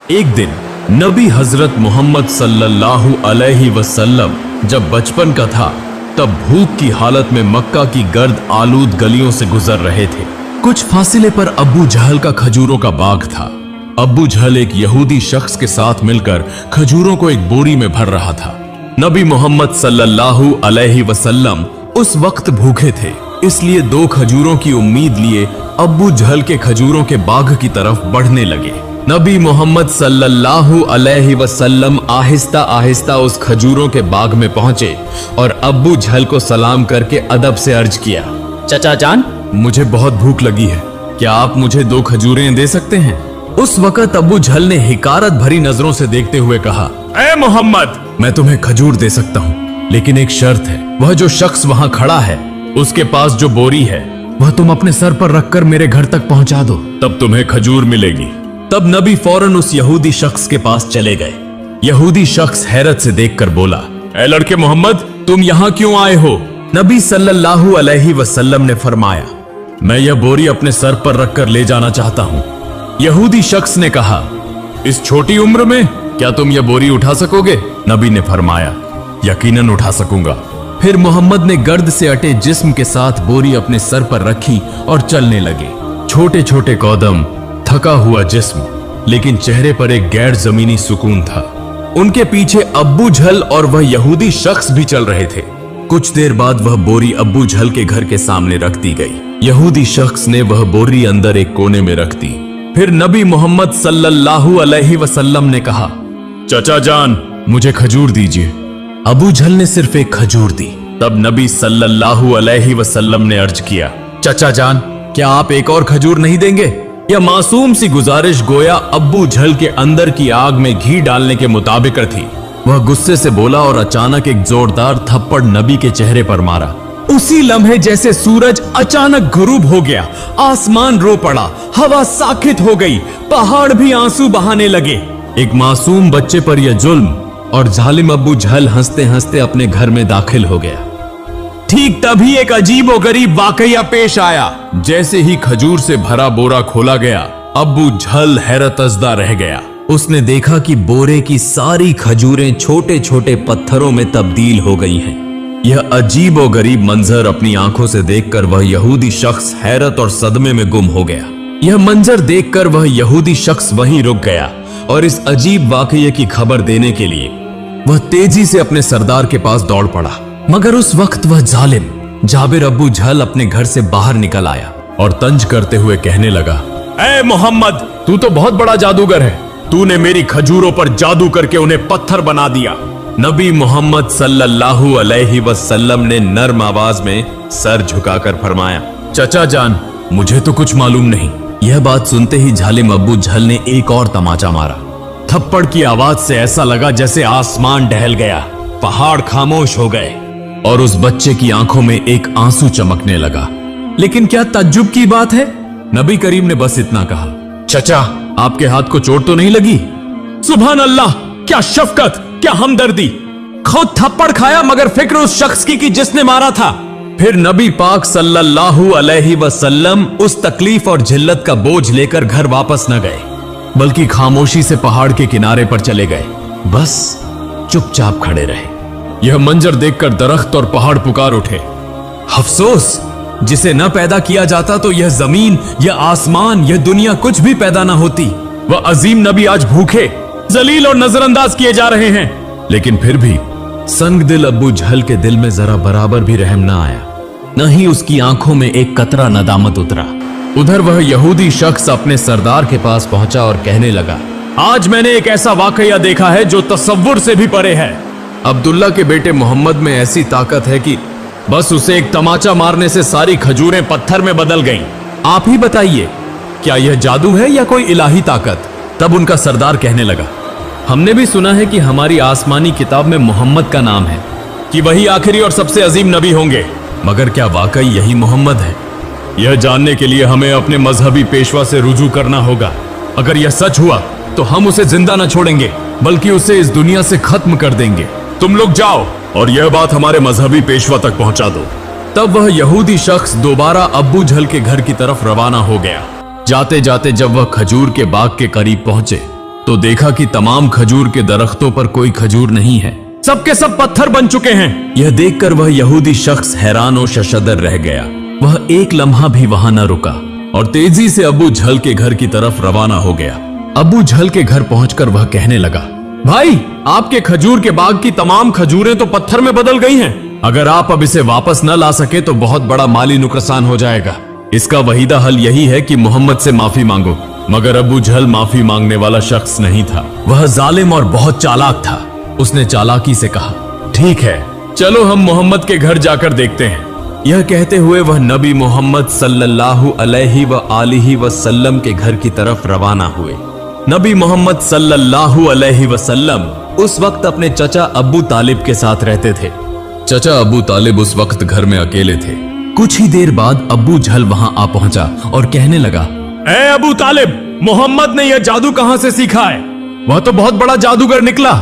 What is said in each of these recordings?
एक दिन नबी हजरत मोहम्मद सल्लल्लाहु अलैहि वसल्लम जब बचपन का था तब भूख की हालत में मक्का की गर्द आलूद गलियों से गुजर रहे थे। कुछ फासले पर अब्बू जहल का खजूरों का बाग था। अब्बू जहल एक यहूदी शख्स के साथ मिलकर खजूरों को एक बोरी में भर रहा था। नबी मोहम्मद सल्लल्लाहु अलैहि वसल्लम उस वक्त भूखे थे, इसलिए 2 खजूरों की उम्मीद लिए अब्बू जहल के खजूरों के बाग की तरफ बढ़ने लगे। नबी मोहम्मद सल्लल्लाहु अलैहि वसल्लम आहिस्ता आहिस्ता उस खजूरों के बाग में पहुंचे और अब्बू जहल को सलाम करके अदब से अर्ज किया, चचा जान, मुझे बहुत भूख लगी है, क्या आप मुझे 2 खजूरें दे सकते हैं? उस वक्त अब्बू जहल ने हिकारत भरी नजरों से देखते हुए कहा, ए मोहम्मद, मैं तुम्हें खजूर दे सकता हूँ, लेकिन एक शर्त है। वह जो शख्स वहाँ खड़ा है उसके पास जो बोरी है वह तुम अपने सर पर रखकर मेरे घर तक पहुंचा दो, तब तुम्हें खजूर मिलेगी। तब नबी फौरन उस यहूदी शख्स के पास चले गए। यहूदी शख्स हैरत से देखकर बोला, ए लड़के मोहम्मद, तुम यहाँ क्यों आए हो? नबी सल्लल्लाहु अलैहि वसल्लम ने फरमाया, मैं यह बोरी अपने सर पर रखकर ले जाना चाहता हूँ। यहूदी शख्स ने कहा, इस छोटी उम्र में क्या तुम यह बोरी उठा सकोगे? नबी ने फरमाया, यकीनन उठा सकूंगा। फिर मोहम्मद ने गर्द से अटे जिस्म के साथ बोरी अपने सर पर रखी और चलने लगे। छोटे छोटे कदम, थका हुआ जिस्म, लेकिन चेहरे पर एक गैर जमीनी सुकून था। उनके पीछे अब्बू जहल और वह यहूदी शख्स भी चल रहे थे। कुछ देर बाद वह बोरी अब्बू जहल के घर के सामने रख दी गई। यहूदी शख्स ने वह बोरी अंदर एक कोने में रख दी। फिर नबी मोहम्मद सल्लल्लाहु अलैहि वसल्लम ने कहा, चचा जान, मुझे खजूर दीजिए। अबू जहल ने सिर्फ एक खजूर दी। तब नबी सल्लल्लाहु अलैहि वसल्लम ने अर्ज किया, चचा जान, क्या आप एक और खजूर नहीं देंगे? यह मासूम सी गुजारिश गोया अब्बू जहल के अंदर की आग में घी डालने के मुताबिक थी। वह गुस्से से बोला और अचानक एक जोरदार थप्पड़ नबी के चेहरे पर मारा। उसी लम्हे जैसे सूरज अचानक गुरूब हो गया, आसमान रो पड़ा, हवा साकित हो गई, पहाड़ भी आंसू बहाने लगे। एक मासूम बच्चे पर यह जुल्म, और जालिम अब्बू जहल हंसते हंसते अपने घर में दाखिल हो गया। ठीक तभी एक अजीबोगरीब वाकया पेश आया। जैसे ही खजूर से भरा बोरा खोला गया, अब्बू जहल हैरतजदा रह गया। उसने देखा कि बोरे की सारी खजूरें छोटे छोटे पत्थरों में तब्दील हो गई हैं। यह अजीबोगरीब मंजर अपनी आंखों से देखकर वह यहूदी शख्स हैरत और सदमे में गुम हो गया। यह मंजर देखकर वह यहूदी शख्स वहीं रुक गया और इस अजीब वाकये की खबर देने के लिए वह तेजी से अपने सरदार के पास दौड़ पड़ा। मगर उस वक्त वह जालिम जाबिर अब्बू जहल अपने घर से बाहर निकल आया और तंज करते हुए कहने लगा, ए मोहम्मद, तू तो बहुत बड़ा जादूगर है, तूने मेरी खजूरों पर जादू करके उन्हें पत्थर बना दिया। नबी मोहम्मद सल्लल्लाहु अलैहि वसल्लम ने नर्म आवाज में सर झुकाकर फरमाया, चचा जान, मुझे तो कुछ मालूम नहीं। यह बात सुनते ही जालिम अब्बू जहल ने एक और तमाचा मारा। थप्पड़ की आवाज से ऐसा लगा जैसे आसमान डहल गया, पहाड़ खामोश हो गए और उस बच्चे की आंखों में एक आंसू चमकने लगा। लेकिन क्या तज्जुब की बात है, नबी करीम ने बस इतना कहा, चचा, आपके हाथ को चोट तो नहीं लगी? सुभान अल्लाह, क्या शफकत, क्या हमदर्दी। खुद थप्पड़ खाया मगर फिक्र उस शख्स की जिसने मारा था। फिर नबी पाक सल्लल्लाहु अलैहि वसल्लम उस तकलीफ और जिल्लत का बोझ लेकर घर वापस न गए, बल्कि खामोशी से पहाड़ के किनारे पर चले गए। बस चुपचाप खड़े रहे। यह मंजर देखकर दरख्त और पहाड़ पुकार उठे, अफसोस, जिसे न पैदा किया जाता तो यह जमीन, यह आसमान, यह दुनिया कुछ भी पैदा न होती। वह अजीम नबी आज भूखे, जलील और नजरअंदाज किए जा रहे हैं। लेकिन फिर भी संग दिल अब्बू जहल के दिल में जरा बराबर भी रहम न आया, न ही उसकी आंखों में एक कतरा नदामत उतरा। उधर वह यहूदी शख्स अपने सरदार के पास पहुंचा और कहने लगा, आज मैंने एक ऐसा वाकया देखा है जो तसव्वुर से भी परे है। अब्दुल्ला के बेटे मोहम्मद में ऐसी ताकत है कि बस उसे एक तमाचा मारने से सारी खजूरें पत्थर में बदल गईं। आप ही बताइए, क्या यह जादू है या कोई इलाही ताकत? तब उनका सरदार कहने लगा, हमने भी सुना है कि हमारी आसमानी किताब में मोहम्मद का नाम है, कि वही आखिरी और सबसे अजीम नबी होंगे, मगर क्या वाकई यही मोहम्मद है? यह जानने के लिए हमें अपने मजहबी पेशवा से रुजू करना होगा। अगर यह सच हुआ तो हम उसे जिंदा न छोड़ेंगे, बल्कि उसे इस दुनिया से खत्म कर देंगे। तुम लोग जाओ और यह बात हमारे मजहबी पेशवा तक पहुंचा दो। तब वह यहूदी शख्स दोबारा अब्बू जहल के घर की तरफ रवाना हो गया। जाते जाते जब वह खजूर के बाग के करीब पहुंचे तो देखा कि तमाम खजूर के दरख्तों पर कोई खजूर नहीं है, सबके सब पत्थर बन चुके हैं। यह देखकर वह यहूदी शख्स हैरान और शशदर रह गया। वह एक लम्हा भी वहां न रुका और तेजी से अबू झल के घर की तरफ रवाना हो गया। अबू झल के घर पहुंचकर वह कहने लगा, भाई, आपके खजूर के बाग की तमाम खजूरें तो पत्थर में बदल गई हैं। अगर आप अब इसे वापस न ला सके तो बहुत बड़ा माली नुकसान हो जाएगा। इसका वहीदा हल यही है कि मोहम्मद से माफी मांगो। मगर अबू झल माफी मांगने वाला शख्स नहीं था। वह जालिम और बहुत चालाक था। उसने चालाकी से कहा, ठीक है, चलो हम मोहम्मद के घर जाकर देखते हैं। यह कहते हुए वह नबी मोहम्मद सल्लल्लाहु अलैहि व आलिहि वसल्लम के घर की तरफ रवाना हुए। नबी मोहम्मद सल्लल्लाहु अलैहि वसल्लम उस वक्त अपने चचा अबू तालिब के साथ रहते थे। चचा अबू तालिब उस वक्त घर में अकेले थे। कुछ ही देर बाद अबू झल वहां आ पहुंचा और कहने लगा, ए अबू तालिब, मोहम्मद ने यह जादू कहां से सीखा है? वह तो बहुत बड़ा जादूगर निकला।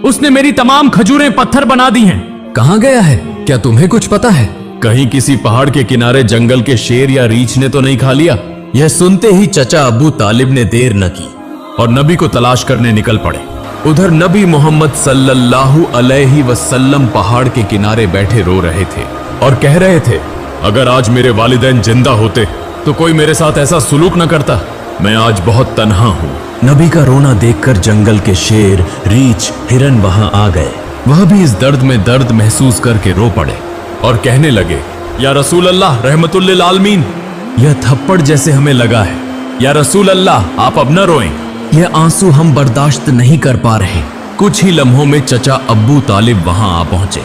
उसने मेरी तमाम खजूरें पत्थर बना दी हैं। कहां गया है? क्या तुम्हें कुछ पता है? कहीं किसी पहाड़ के किनारे जंगल के शेर या रीछ ने तो नहीं खा लिया? यह सुनते ही चचा अबू तालिब ने देर न की और नबी को तलाश करने निकल पड़े। उधर नबी मोहम्मद सल्लल्लाहु अलैहि वसल्लम पहाड़ के किनारे बैठे रो रहे थे और कह रहे थे, अगर आज मेरे वालिदैन जिंदा होते तो कोई मेरे साथ ऐसा सुलूक न करता। मैं आज बहुत तन्हा हूँ। नबी का रोना देखकर जंगल के शेर, रीछ, हिरन वहां आ गए। वह भी इस दर्द में दर्द महसूस करके रो पड़े और कहने लगे, या रसूल अल्लाह रहमतुल लिल आलमीन, यह थप्पड़ जैसे हमें लगा है। या रसूल अल्लाह, आप अब न रोएं, यह आंसू हम बर्दाश्त नहीं कर पा रहे। कुछ ही लम्हों में चचा अब्बू तालिब वहां आ पहुंचे।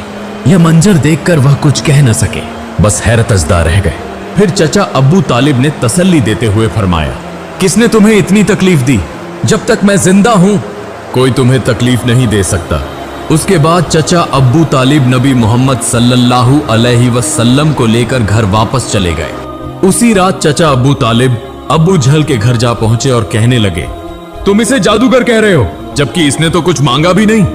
यह मंजर देखकर वह कुछ कह न सके, बस हैरतजदा रह गए। फिर चचा अब्बू तालिब ने तसल्ली देते हुए फरमाया, किसने तुम्हें इतनी तकलीफ दी? जब तक मैं जिंदा हूं कोई तुम्हें तकलीफ नहीं दे सकता। उसके बाद चचा अब्बू तालिब नबी मोहम्मद सल्लल्लाहु अलैहि वसल्लम को लेकर घर वापस चले गए। उसी रात चचा अब्बू तालिब अबू झल के घर जा पहुंचे और कहने लगे, तुम इसे जादूगर कह रहे हो, जबकि इसने तो कुछ मांगा भी नहीं।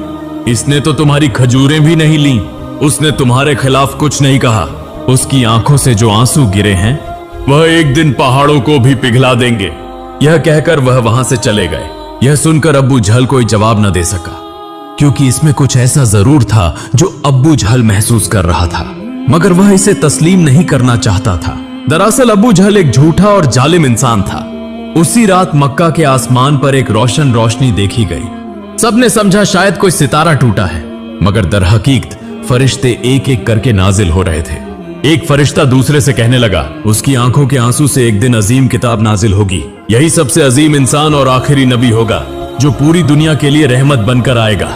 इसने तो तुम्हारी खजूरें भी नहीं ली। उसने तुम्हारे खिलाफ कुछ नहीं कहा। उसकी आंखों से जो आंसू गिरे हैं वह एक दिन पहाड़ों को भी पिघला देंगे। यह कहकर वह वहां से चले गए। यह सुनकर अब्बू झल कोई जवाब न दे सका, क्योंकि इसमें कुछ ऐसा जरूर था जो अब्बू झल महसूस कर रहा था, मगर वह इसे तस्लीम नहीं करना चाहता था। दरअसल अब्बू झल एक झूठा और जालिम इंसान था। उसी रात मक्का के आसमान पर एक रोशन रोशनी देखी गई। सबने समझा शायद कोई सितारा टूटा है, मगर दरहकीकत फरिश्ते एक एक करके नाजिल हो रहे थे। एक फरिश्ता दूसरे से कहने लगा, उसकी आंखों के आंसू से एक दिन अजीम किताब नाजिल होगी। यही सबसे अजीम इंसान और आखिरी नबी होगा जो पूरी दुनिया के लिए रहमत बनकर आएगा।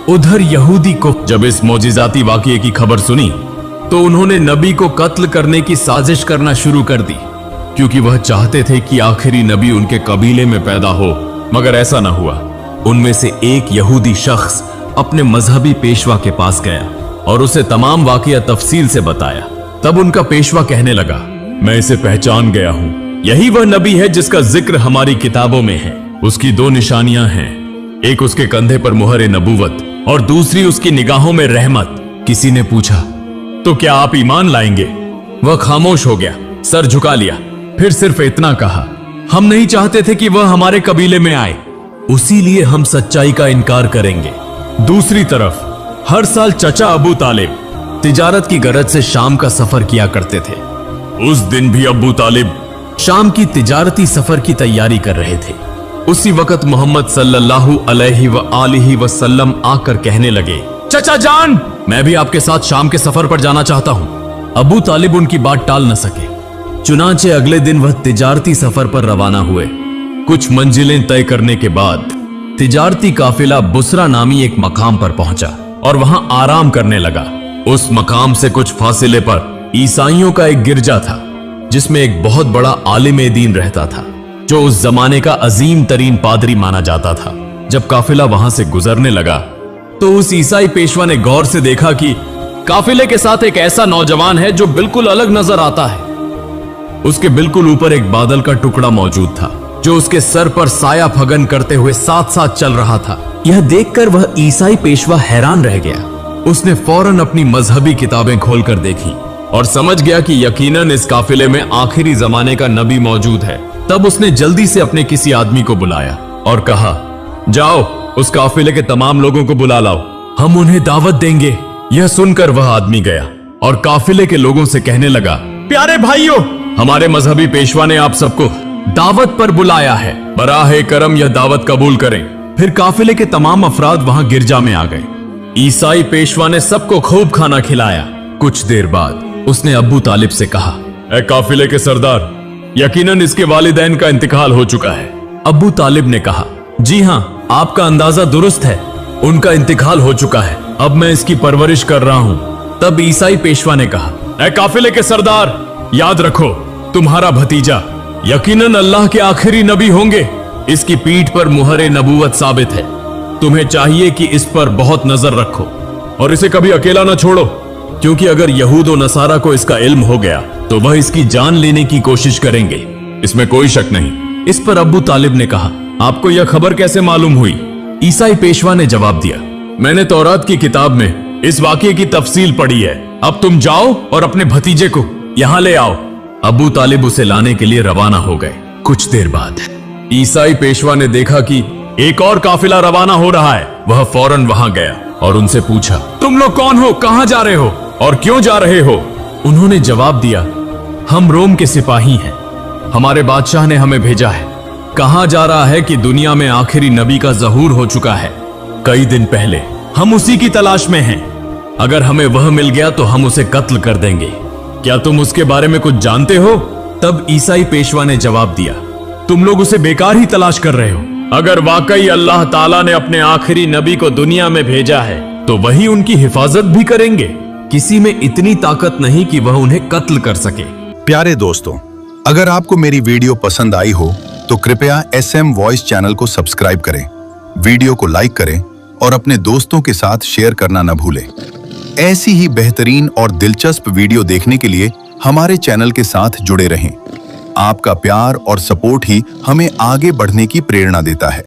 उधर यहूदी को जब इस मौजिजाती वाकये की खबर सुनी तो उन्होंने नबी को कत्ल करने की साजिश करना शुरू कर दी, क्योंकि वह चाहते थे कि आखिरी नबी उनके कबीले में पैदा हो, मगर ऐसा न हुआ। उनमें से एक यहूदी शख्स अपने मजहबी पेशवा के पास गया और उसे तमाम वाकया तफसील से बताया। तब उनका पेशवा कहने लगा, मैं इसे पहचान गया हूं। यही वह नबी है जिसका जिक्र हमारी किताबों में है। उसकी दो निशानियां हैं, एक उसके कंधे पर मुहर नबूवत और दूसरी उसकी निगाहों में रहमत। किसी ने पूछा, तो क्या आप ईमान लाएंगे? वह खामोश हो गया, सर झुका लिया, फिर सिर्फ इतना कहा, हम नहीं चाहते थे कि वह हमारे कबीले में आए, उसी लिए हम सच्चाई का इनकार करेंगे। दूसरी तरफ हर साल चचा अबू तालिब तिजारत की गरज से शाम का सफर किया करते थे। उस दिन भी अबू तालिब शाम की तिजारती सफर की तैयारी कर रहे थे। उसी वक्त मोहम्मद सल्लल्लाहु अलैहि व आलिहि वसल्लम आकर कहने लगे, चचा जान, मैं भी आपके साथ शाम के सफर पर जाना चाहता हूं। अबू तालिब उनकी बात टाल न सके। चुनांचे अगले दिन वह तिजारती सफर पर रवाना हुए। कुछ मंजिलें तय करने के बाद तिजारती काफिला बुसरा नामी एक मकाम पर पहुंचा और वहां आराम करने लगा। उस मकाम से कुछ फासिले पर ईसाइयों का एक गिरजा था, जिसमें एक बहुत बड़ा आलिम दीन रहता था, जो उस जमाने का अजीम तरीन पादरी माना जाता था। जब काफिला वहां से गुजरने लगा तो उस ईसाई पेशवा ने गौर से देखा कि काफिले के साथ एक ऐसा नौजवान है जो बिल्कुल अलग नजर आता है। उसके बिल्कुल ऊपर एक बादल का टुकड़ा मौजूद था, जो उसके सर पर साया फगन करते हुए साथ साथ चल रहा था। यह देखकर वह ईसाई पेशवा हैरान रह गया। उसने फौरन अपनी मजहबी किताबें खोलकर देखी और समझ गया कि यकीनन इस काफिले में आखिरी जमाने का नबी मौजूद है। तब उसने जल्दी से अपने किसी आदमी को बुलाया और कहा, जाओ उस काफिले के तमाम लोगों को बुला लाओ, हम उन्हें दावत देंगे। यह सुनकर वह आदमी गया और काफिले के लोगों से कहने लगा, प्यारे भाइयों, हमारे मजहबी पेशवा ने आप सबको दावत पर बुलाया है, बराहे करम यह दावत कबूल करें। फिर काफिले के तमाम अफराद वहां गिरजा में आ गए। ईसाई पेशवा ने सबको खूब खाना खिलाया। कुछ देर बाद उसने अब्बू तालिब से कहा, ए काफिले के सरदार, यकीनन इसके वालिदैन का इंतकाल हो चुका है। अब्बू तालिब ने कहा, जी हाँ, आपका अंदाजा दुरुस्त है, उनका इंतकाल हो चुका है, अब मैं इसकी परवरिश कर रहा हूँ। तब ईसाई पेशवा ने कहा, ए काफिले के सरदार, याद रखो तुम्हारा भतीजा यकीनन अल्लाह के आखिरी नबी होंगे, इसकी पीठ पर मुहरे नबूवत साबित है, तुम्हें चाहिए कि इस पर बहुत नजर रखो और इसे कभी अकेला न छोड़ो, क्योंकि अगर यहूद और नसारा को इसका इल्म हो गया तो वह इसकी जान लेने की कोशिश करेंगे, इसमें कोई शक नहीं। इस पर अब्बू तालिब ने कहा, आपको यह खबर कैसे मालूम हुई? ईसाई पेशवा ने जवाब दिया, मैंने तौरात की किताब में इस वाकये की तफसील पढ़ी है, अब तुम जाओ और अपने भतीजे को यहाँ ले आओ। अब्बू तालिब उसे लाने के लिए रवाना हो गए। कुछ देर बाद ईसाई पेशवा ने देखा कि एक और काफिला रवाना हो रहा है। वह फौरन वहां गया और उनसे पूछा, तुम लोग कौन हो, कहां जा रहे हो और क्यों जा रहे हो? उन्होंने जवाब दिया, हम रोम के सिपाही हैं, हमारे बादशाह ने हमें भेजा है। कहा जा रहा है कि दुनिया में आखिरी नबी का ज़हूर हो चुका है कई दिन पहले, हम उसी की तलाश में हैं। अगर हमें वह मिल गया तो हम उसे कत्ल कर देंगे। क्या तुम उसके बारे में कुछ जानते हो? तब ईसाई पेशवा ने जवाब दिया, तुम लोग उसे बेकार ही तलाश कर रहे हो। अगर वाकई अल्लाह ताला ने अपने आखिरी नबी को दुनिया में भेजा है तो वही उनकी हिफाजत भी करेंगे। किसी में इतनी ताकत नहीं कि वह उन्हें कत्ल कर सके। प्यारे दोस्तों, अगर आपको मेरी वीडियो पसंद आई हो तो कृपया SM वॉइस चैनल को सब्सक्राइब करें, वीडियो को लाइक करें और अपने दोस्तों के साथ शेयर करना न भूलें। ऐसी ही बेहतरीन और दिलचस्प वीडियो देखने के लिए हमारे चैनल के साथ जुड़े रहें। आपका प्यार और सपोर्ट ही हमें आगे बढ़ने की प्रेरणा देता है।